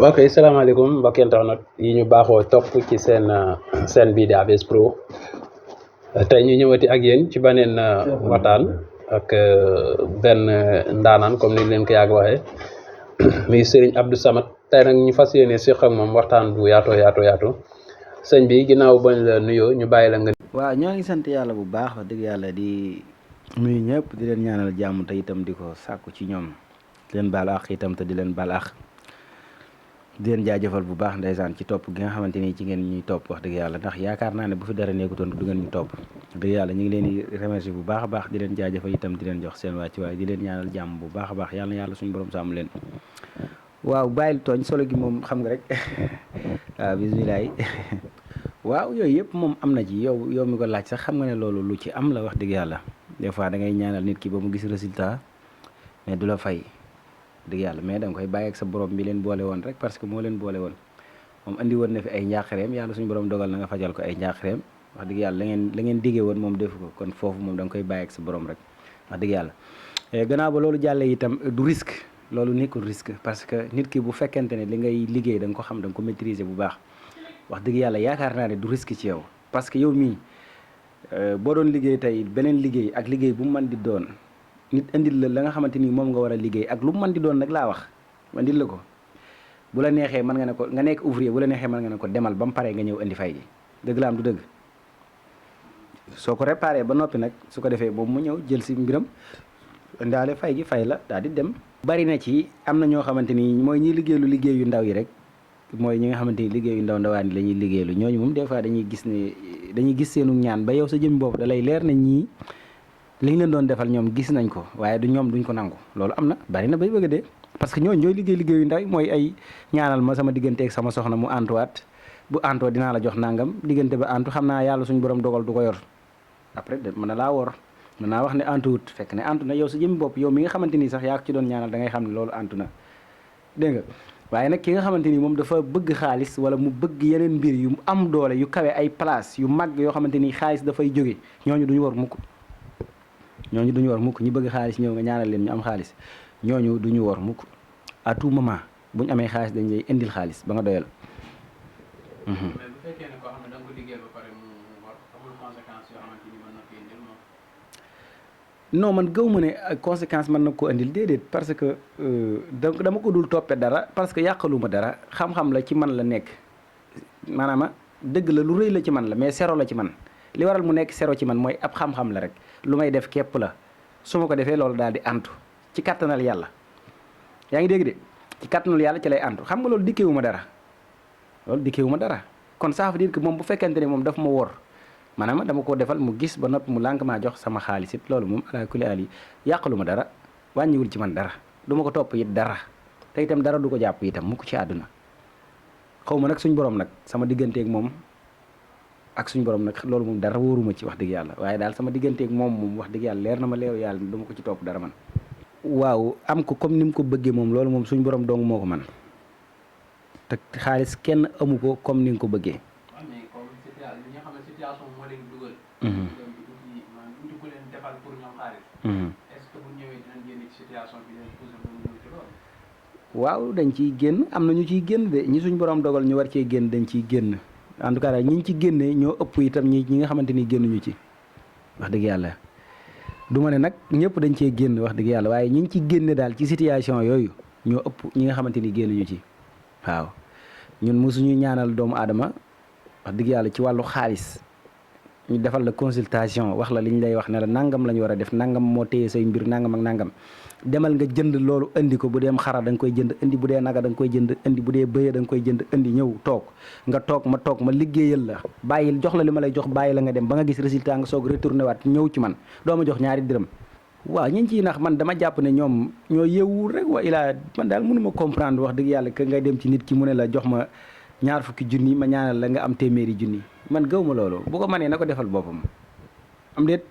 ok salaamaaleykum mbokki internet yi ñu baaxoo topp ci seen bii di ABS Pro tey ñu ñëwati ak yéen ci beneen waxtaan ak benn ndaanaan comme ni leen ko yàgg waxee muy Serigne Abdou Samad tey nag ñu fas yéene séq ak moom waxtaan bu yaatu sëñ bi ginnaaw bañ la nuyoo ñu bàyyi la nga. waaw ñoo ngi sant yàlla bu baax wax dëgg yàlla di nuyu ñëpp di leen ñaanal jàmm te itam di ko sàkku ci ñoom di leen baal àq itam te di leen baal àq di leen jaajëfal bu baax ndeysaan ci topp gi nga xamante ni ci ngeen ñuy topp wax dëgg yàlla ndax yaakaar naa ne bu fi dara nekkutoon du ngeen ñu topp dëgg yàlla ñu ngi leen di remercier bu baax a baax di leen jaajëfal itam di leen jox seen wàccuwaay di leen ñaanal jàmm bu baax a baax yàlla na yàlla suñu borom sàmm leen. waaw bàyyil tooñ solo gi moom xam nga rek waaw bisimilah waaw yooyu yëpp moom am na ci yow mi ko laaj sax xam nga ne loolu lu ci am la wax dëgg yàlla des fois da ngay ñaanal nit ki ba mu gis résultat mais du la fay dëgg yàlla mais da nga koy bàyyi ak sa borom bi leen boole woon rek parce que moo leen boole woon moom andi woon na fi ay njaaxareem yàlla suñu borom dogal na nga fajal ko ay njaaxareem wax dëgg yàlla la ngeen diggee woon moom defu ko kon foofu moom da nga koy bàyyi ak sa borom rek wax dëgg yàlla gannaaw ba loolu jàllee itam du risque loolu nekkul risque parce que nit ki bu fekkente ne li ngay liggéey da nga ko xam da nga ko maîtriser bu baax wax dëgg yàlla yaakaar naa ne du risque ci yow parce que yow mii boo doon liggéey tey beneen liggéey ak liggéey bu mu mën di doon nit indil la nga xamante ni moom nga war a liggéey ak lu mu mën di doon nag laa wax indil la ko bu la neexee mën nga ne ko nga nekk ouvrier bu la neexee mën nga ne ko demal ba mu paree nga ñëw indi fay gi dëgg la am du dëgg soo ko réparé ba noppi nag su ko defee boobu mu ñëw jël si mbiram indaale fay gi fay la daal di dem. bari na ci am na ñoo xamante ni mooy ñi liggéeylu liggéey yu ndaw yi rek mooy ñi nga xamante ni liggéey yu ndawaan yi la ñuy liggéeylu ñooñu moom des fois dañuy gis seenu ñaan ba yow sa jëm bopp da lay leer na ñii li ñu leen doon defal ñoom gis nañ ko waaye duñ ko nangu loolu am na bari na bay bëgg a dee parce que ñooñu ñooy liggéey yu ndaw yi mooy ay ñaanal ma sama diggante ak sama soxna mu antuwaat bu antoo dinaa la jox nangam diggante ba antu xam naa yàlla suñu borom dogal du ko yor après de mën na laa wor mën naa wax ne antuwut fekk ne antu na yow sa jëmmi bopp yow mi nga xamante ni sax yaa ko ci doon ñaanal da ngay xam ne loolu antu na dégg nga waaye nag ki nga xamante ni moom dafa bëgg xaalis wala mu bëgg yeneen mbir yu am doole yu kawe ay place yu mag yoo xamante ni xaalis dafay jóge ñooñu duñu war mukk ñi bëgg xaalis ñëw nga ñaanal leen ñu am xaalis ñooñu duñu war mukk à tout moment bu ñu amee xaalis dañ lay indil xaalis ba nga doyal. mais bu fekkee ne koo xam ne da nga ko liggéey ba pare mu war amul conséquence yoo xamante ni mën na ko indil moom. non man gëw ma ne conséquence mën na ko indil déedéet parce que donc dama ko dul toppe dara parce que yàqaluma dara xam-xam la ci man la nekk maanaam dëgg la lu rëy la ci man la mais sero la ci man li waral mu nekk sero ci man mooy ab xam-xam la rek lu may def képp la su ma ko defee loolu daal di antu ci kattanal yàlla yaa ngi dégg de ci kattanal yàlla ci lay antu xam nga loolu dikkeewu ma dara kon ça veut dire que moom bu fekkente ne moom daf ma wor maanaam dama ko defal mu gis ba noppi mu lànk maa jox sama xaalis it loolu moom ala kulli ali yàqalu ma dara wàññiwul ci man dara du ma ko topp it dara te itam dara du ko jàpp itam mukk ci àdduna xaw ma nag suñ borom nag sama digganteeg moom ak suñ borom nag loolu moom dara wóoruma ci wax dëgg yàlla waaye daal sama digganteeg moom wax dëgg yàlla leer na ma leew yàlla du ma ko ci topp dara man. waaw am ko comme ni mu ko bëggee moom loolu moom suñ borom dong moo ko man te xaalis kenn amu ko comme ni nga ko bëggee. waaw dañ ciy génn am na ñu ciy génn de ñi suñ borom dogal ñu war cee génn dañ ciy génn en tout cas daal ñi ci génnee ñoo ëpp itam ñi nga xamante ni génnuñu ci wax dëgg yàlla du ma ne nag ñëpp dañ cee génn wax dëgg yàlla waaye ñi ci génne daal ci situation yooyu ñoo ëpp ñi nga xamante ni génnuñu ci waaw ñun mosuñu ñaanal doomu aadama wax dëgg yàlla ci wàllu xaalis ñu defal la consultation wax la li ñu lay wax ne la nangam la ñu war a def nangam moo téye say mbir nangam ak nangam demal nga jënd loolu indi ko bu dee xara da nga koy jënd indi bu dee naga da nga koy jënd indi bu dee bëye da nga koy jënd indi ñëw toog nga toog ma liggéeyal la bàyyil jox la li ma lay jox bàyyi la nga dem ba nga gis résultat nga soog retourné waat ñëw ci man doo ma jox ñaari dërëm waaw ñi ciy nax man dama jàpp ne ñoom ñoo yeewul rek wa ilaa man daal mënuma comprendre wax dëgg yàlla que ngay dem ci nit ki mu ne la jox ma ñaar fukki junni ma ñaanal la nga am téeméeri junni man gëw ma loolu bu ko mënee na ko defal boppam am déet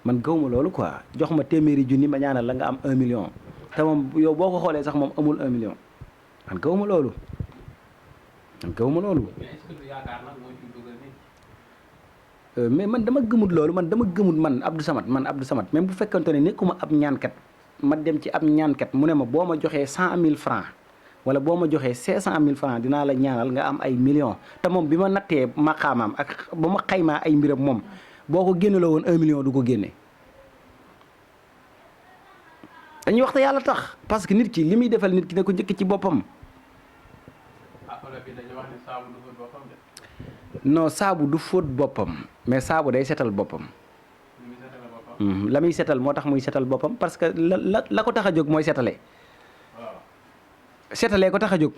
man gëw ma loolu quoi jox ma téeméeri junni ma ñaanal la nga am 1 million te moom yow boo ko xoolee sax moom amul 1 million man gëw ma loolu mais est-ce que du yaakaar nag moo ci dugal nit. mais man dama gëmut loolu man dama gëmut man Abdou Samad même bu fekkante ne nekkuma ab ñaankat ma dem ci ab ñaankat mu ne ma boo ma joxee 100 000 francs wala boo ma joxee 500 000 francs dinaa la ñaanal nga am ay millions te moom bi ma nattee maqaamaam ak ba ma xaymaa ay mbiram moom boo ko génne la woon 1 million du ko génne. dañuy waxta yàlla tax parce que nit ki li muy defal nit ki ne ko njëkk ci boppam. non saabu du fóot boppam mais saabu day setal boppam. la muy setal moo tax muy setal boppam parce que la ko tax a jóg mooy setale. setalee ko tax a jóg.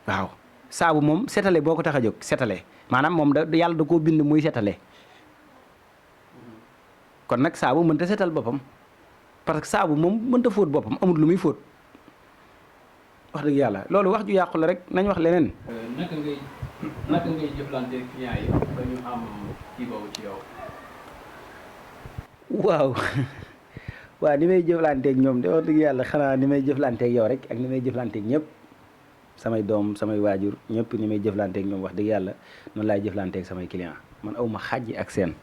waaw saabu moom setale boo ko tax a jóg setale maanaam moom yàlla da koo bind muy setale. kon nag saabu mënta setal boppam parce que saabu moom mënta fóot boppam amul lu muy fóot. wax dëgg yàlla loolu wax ju yàqu la rek nañ wax leneen. naka ngay jëflante client yi ba ñu am kii boobu ci yow. waaw waaw ni may jëflanteeg ñoom de wax dëgg yàlla xanaa ni may jëflanteeg yow rek ak ni may jëflanteeg ñëpp samay doom samay waajur ñëpp ni may jëflanteeg ñoom wax dëgg yàlla noonu laay jëflanteeg samay client man awma xàjji ak seen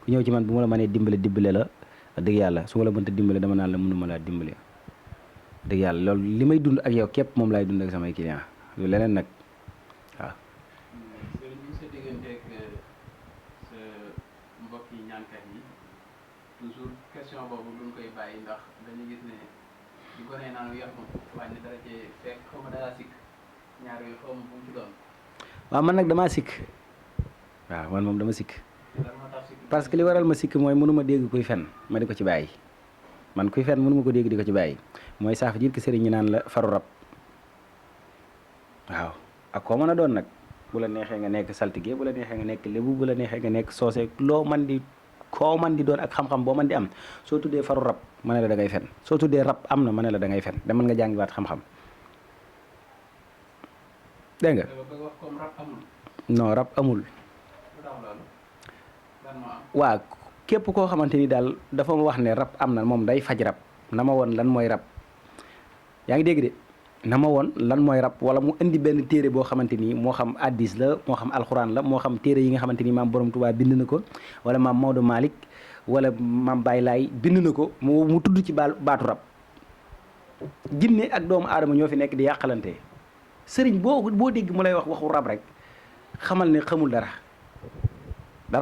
ku ñëw ci man bu ma la mënee dimbale la wax dëgg yàlla su ma la mënta dimbale dama naan la mënuma laa dimbale. dëgg yàlla loolu li may dund ak yow képp moom laay dund ak samay client lu leneen nag waaw. sëriñ bi sa digganteeg sa mbokk yi ñaankat yi toujours question boobu duñ koy bàyyi ndax dañu gis ne di gone naan yàq ma wàññi dara cee fekk xaw ma dara sikk ñaar yooyu xaw ma fu mu ci doon. waaw man nag damaa sikk waaw man moom dama sikk lan moo tax sikk parce que li waral ma sikk mooy mënuma dégg kuy fen ma di ko ci bàyyi man kuy fen mënuma ko dégg di ko ci bàyyi. mooy saaf jiit ki sëriñ ñi naan la faru rab waaw ak koo mën a doon nag bu la neexee nga nekk saltige bu la neexee nga nekk lébu bu la neexee nga nekk soose loo man di koo man di doon ak xam-xam boo man di am soo tuddee faru rab ma ne la da ngay fen soo tuddee rab am na ma ne la da ngay fen demal nga jàngiwaat xam-xam dégg nga. comme rab amul. non rab amul. waa képp koo xamante ni daal dafa wax ne rab am na moom day faj rab na ma woon lan mooy rab. yaa ngi dégg de na ma woon lan mooy rab wala mu indi benn téere boo xamante ni moo xam addis la moo xam alxuraan la moo xam téere yi nga xamante ni maam borom Tuubaa bind na ko wala maam Maodo Malick wala maam Baye Laay bind na ko mu tudd ci baatu rab. jinne ak doomu aadama ñoo fi nekk di yàqalante sëriñ boo dégg mu lay wax waxu rab rek xamal ne xamul dara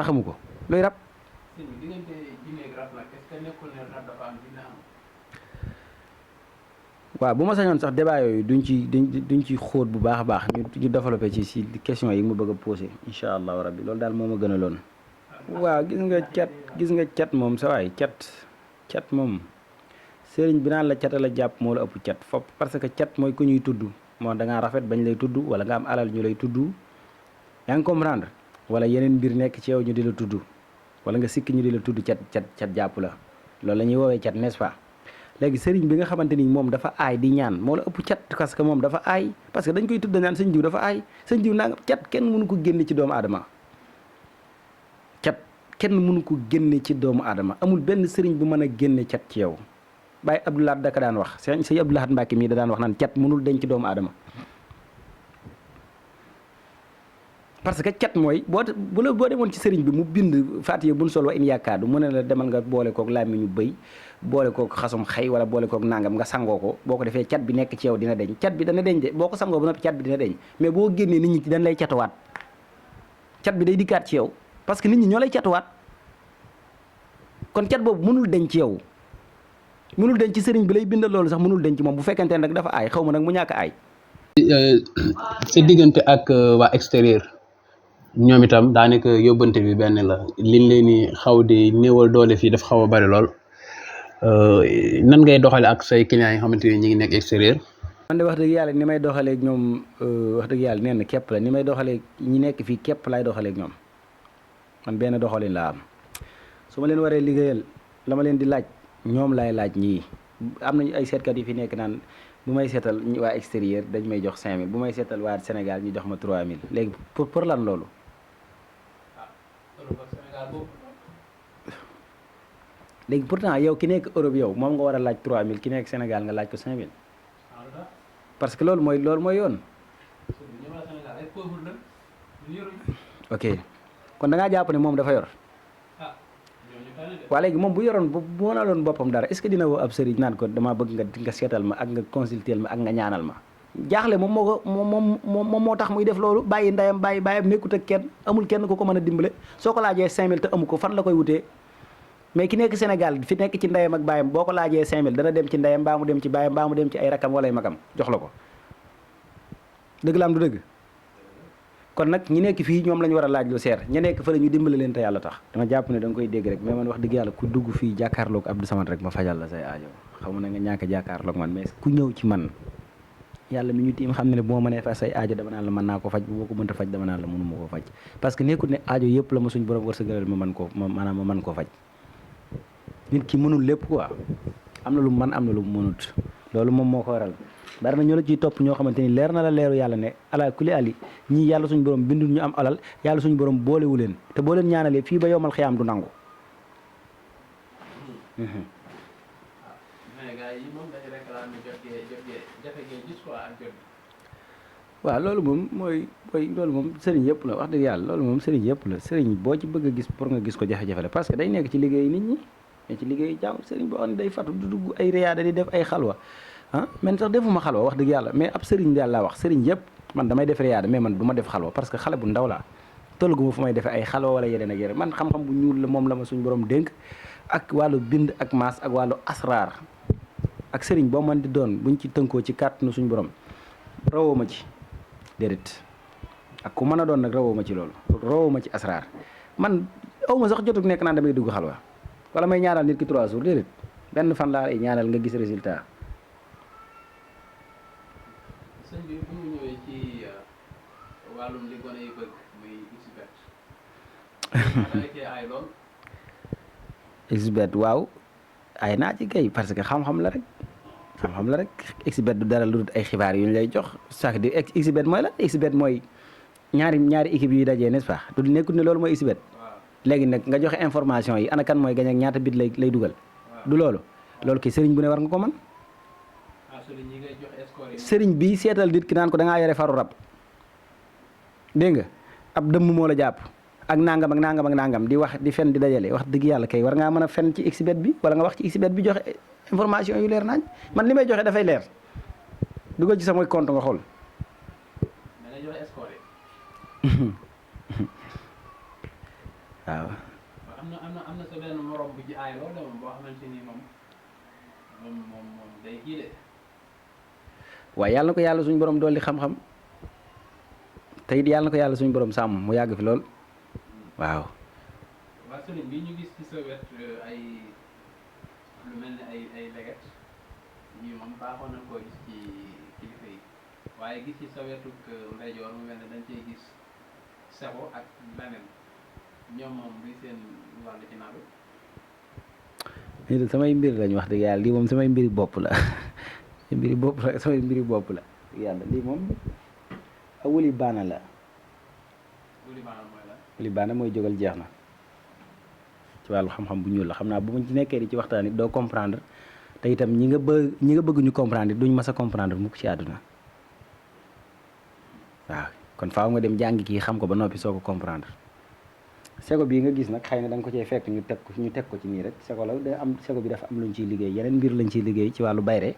xamu ko looy rab. waaw bu ma sañoon sax débat yooyu duñ ci xóot bu baax a baax ñu développé ci question yi ma bëgg a posé incha allahu rabbi loolu daal moo ma gën a loon. waaw gis nga cat moom sa waay cat moom sëriñ bi naan la cata la jàpp moo la ëpp cat fopp parce que cat mooy ku ñuy tudd moo da ngaa rafet bañ lay tudd wala nga am alal ñu lay tudd yaa ngi comprendre wala yeneen mbir nekk ci yow ñu di la tudd wala nga sikk ñu di la tudd cat jàpp la loolu la ñuy woowee cat n'est-ce pas. léegi sëriñ bi nga xamante ni moom dafa aay di ñaan moo la ëpp cat parce que moom dafa aay parce que dañ koy tudd naan sëñ diw dafa aay sëñ diw naa nga cat kenn mënu ko génne ci doomu aadama cat kenn mënu ko génne ci doomu aadama amul benn sëriñ bu mën a génne cat ci yow Baye Abdoulahat da ka daan wax sëñ Abdoulahat Mbacke mii da daan wax naan cat mënul denc ci doomu aadama parce que cat mooy boo demoon ci sëriñ bi mu bind Faatiha buñ sol wa in yaakaadu mu ne la demal nga boole kook làmmiñu bëy boole kook xasum xëy wala boole kook nangam nga sangoo ko boo ko defee cat bi nekk ci yow dina deñ cat bi dana deñ de boo ko sangoo ba noppi cat bi dina deñ mais boo génnee nit ñi dañ lay catuwaat cat bi day dikkaat ci yow parce que nit ñi ñoo lay catuwaat kon cat boobu mënul deñ ci yow mënul deñ ci sëriñ bi lay bindal loolu sax mënul deñ ci moom bu fekkente ne nag dafa aay xaw ma nag mu ñàkk aay. sa diggante ak waa extérieur ñoom itam daanaka yóbbante bi benn la liñ leen ni xaw di néewal doole fii dafa xaw a bari lool nan ngay doxale ak say clients yi nga xamante ni ñu ngi nekk extérieur. man de wax dëgg yàlla ni may doxaleeg ñoom wax dëgg yàlla nee na képp la ni may doxaleeg ñi nekk fii képp laay doxaleeg ñoom man benn doxalin laa am su ma leen waree liggéeyal la ma leen di laaj ñoom laay laaj ñii am nañu ay seetkat yi fi nekk naan bu may seetal waa extérieur dañ may jox 5000 bu may seetal waa Sénégal ñu jox ma 3000 léegi pour lan loolu. léegi pourtant yow ki nekk Europe yow moom nga war a laaj 3000 ki nekk Sénégal nga laaj ko 5000 parce que loolu mooy yoon. ok kon da ngaa jàpp ne moom dafa yor. waa léegi moom bu yoroon bu mënaloon boppam dara est-ce que dina woo ab sëriñ naan ko damaa bëgg nga seetal ma ak nga consulter ma ak nga ñaanal ma jaaxle moom moo ko moom moo tax muy def loolu bàyyi ndeyam bàyyi bàyyam nekkut ak kenn amul kenn ku ko mën a dimbale soo ko laajee 5000 te amu ko fan la koy wutee mais ki nekk Sénégal fi nekk ci ndeyam ak bàyyam boo ko laajee 5000 dana dem ci ndeyam mbaa mu dem ci bàyyam mbaa mu dem ci ay rakam wala ay magam jox la ko dëgg la am du dëgg kon nag ñi nekk fii ñoom la ñu war a laaj lu seer ña nekk fële ñu dimbale leen te yàlla tax dama jàpp ne da nga koy dégg rek mais man wax dëgg yàlla ku dugg fii jàkkaarloog Abdou Samad rek ma fajal la say aajo xamu na nga ñàkk a jàkkaarloog man mais ku ñëw ci man yàlla mi ñu tiim xam ne bu ma mënee faj say aajo dama naan la mën naa ko faj bu ma ko mënta faj dama naan la mënu ma koo faj parce que nekkul ne aajo yëpp la ma suñ borom wërsëgalal ma mën koo faj nit ki mënul lépp quoi am na lu mu mën am na lu mu mënut loolu moom moo ko waral bari na ñoo la ciy topp ñoo xamante ni leer na la leeru yàlla ne ala kulli ali ñii yàlla suñu borom bindul ñu am alal yàlla suñu borom boolewu leen te boo leen ñaanalee fii ba yowmal xiyaam du nangu. waaw loolu moom mooy loolu moom sëriñ yëpp la wax dëgg yàlla loolu moom sëriñ yëpp la sëriñ boo ci bëgg a gis pour nga gis ko jafe-jafe la parce que day nekk ci liggéey nit ñi mais ci liggéey jàmm sëriñ boo xam ne day fatu du dugg ay riyaada di def ay xalwa man sax defuma xalwa wax dëgg yàlla mais ab sëriñ daal laa wax sëriñ yëpp man damay def riyaada mais man du ma def xalwa parce que xale bu ndaw laa tolluguma fu may defee ay xalwa wala yeneen ak yeneen man xam-xam bu ñuul la moom la ma suñu borom dénk ak wàllu bind ak maas ak wàllu asraar ak sëriñ boo man di doon buñ ci tënkoo ci kàttanu suñu borom rawoo ma ci déedéet ak ku mën a doon nag rawoo ma ci loolu rawoo ma ci asraar man aw ma sax jotug nekk naan damay dugg xalwa wala may ñaanal nit ki 3 jours déedéet benn fan laa ay ñaanal nga gis résultat. sëñ bi bu ñu ñëwee ci wàllum li gone yi bëgg muy xbet ay lool. xbet waaw ay naa ci kay parce que xam-xam la rek xbet du dara lu dul ay xibaar yu ñu lay jox sax di xbet mooy la xbet mooy ñaari équipe yuy dajee n'est-ce pas du nekkul ne loolu mooy xbet. léegi nag nga joxe information yi ana kan mooy gañ ak ñaata bit lay dugal. du loolu kay sëriñ bu ne war nga ko mën. sëriñ bi seetal nit ki naan ko da ngaa yore faru rab dégg nga ab dëmm moo la jàpp ak nangam ak nangam ak nangam di wax di fen di dajale wax dëgg yàlla kay war ngaa mën a fen ci xbet bi wala nga wax ci xbet bi joxe information yu leer nañ man li may joxe dafay leer dugal ci sama compte nga xool. waaw. am na sa benn morom bu ji aay loolu moom boo xamante ni moom day kii de. waaye yàlla na ko yàlla suñu borom dolli xam-xam te it yàlla na ko yàlla suñu borom sàmm mu yàgg fi lool waaw. waa sëriñ bi ñu gis ci sa wet ay lu mel ne ay leget ñii moom baaxoon nañ koo gis ci kilifa yi waaye gis ci sa wetu ndeyjoor mu mel ne dañ cey gis sebo ak leneen. ñoom moom bi seen wàll ci naaw. lii de samay mbir lañ wax dëgg yàlla lii moom samay mbiri bopp la samay mbiri bopp la yàlla lii moom a wuli baana la. wuli baana mooy la. wuli baana mooy jógal jeex na ci wàllu xam-xam bu ñuul la xam naa bu ma ci nekkee di ci waxtaan it doo comprendre te itam ñi nga bëgg ñu comprendre duñ mas a comprendre mukk ci àdduna waaw kon faaw nga dem jàngi kii xam ko ba noppi soo ko comprendre. seko bii nga gis nag xëy na da nga ko cee fekk ñu teg ko ci nii rek seko la da am seko bi dafa am luñ ciy liggéey yeneen mbir lañ ciy liggéey ci wàllu bayre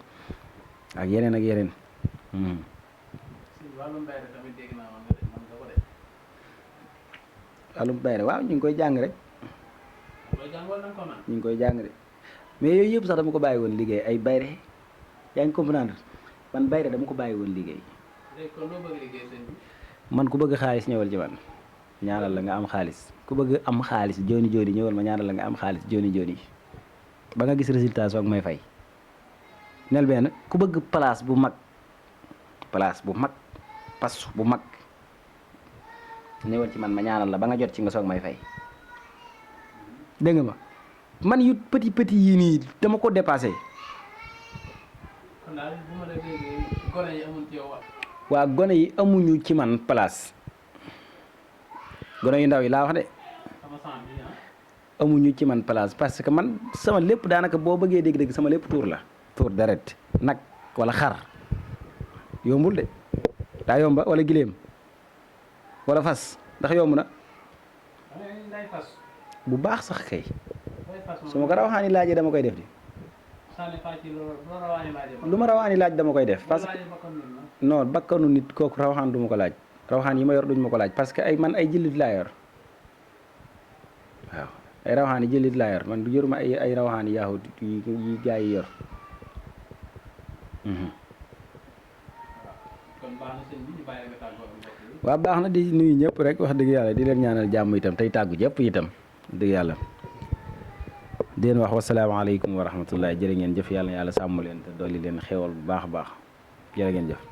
ak yeneen ak yeneen. wàllum bayre tamit dégg naa man nga ko def. wàllum bayre waaw ñu ngi koy jàng rek. ñu ngi koy jàng rek mais yooyu yëpp sax dama ko bàyyi woon liggéey ay bayre yaa ngi comprendre man bayre dama ko bàyyi woon liggéey. léegi kon loo bëgg liggéey sëñ bi. man ku bëgg xaalis ñëwal ci man. ñaanal la nga am xaalis ku bëgg am xaalis jooni jooni ñëwal ma ñaanal la nga am xaalis jooni jooni ba nga gis résultat soog may fay nel benn ku bëgg place bu mag pas bu mag ñëwal ci man ma ñaanal la ba nga jot ci nga soog may fay dégg nga ma man yu petit yii nii dama ko dépassé. kon daal bu ma la déggee gone yi amuñ ci yow waa gone yi amuñu ci man place. gone yu ndaw yi laa wax de amuñu ci man place parce que man sama lépp daanaka boo bëggee dégg-dégg sama lépp tuur la tuur deret nag wala xar yombul de daa yomba wala giléem wala fas ndax yomb na bu baax sax kay su ma ko rawaxaani laajee dama koy def di lu ma rawaxaani laaj dama koy def parce que non bakkanu nit kooku rawaxaan du ma ko laaj rawaxaan yi ma yor duñ ma ko laaj parce que ay man ay jëlit laa yor waaw ay rawaxaan yi jëlit laa yor man du yoruma ay rawaxaan yi yaahut yi gaa yi yor waaw baax na di nuyu ñëpp rek wax dëgg yàlla di leen ñaanal jàmm itam tey tàggu ñëpp itam dëgg yàlla di leen wax wasalaamaaleykum wa rahmatullah jërë ngeen jëf yàlla na yàlla sàmm leen te dolli leen xéewal bu baax a baax jërë ngeen jëf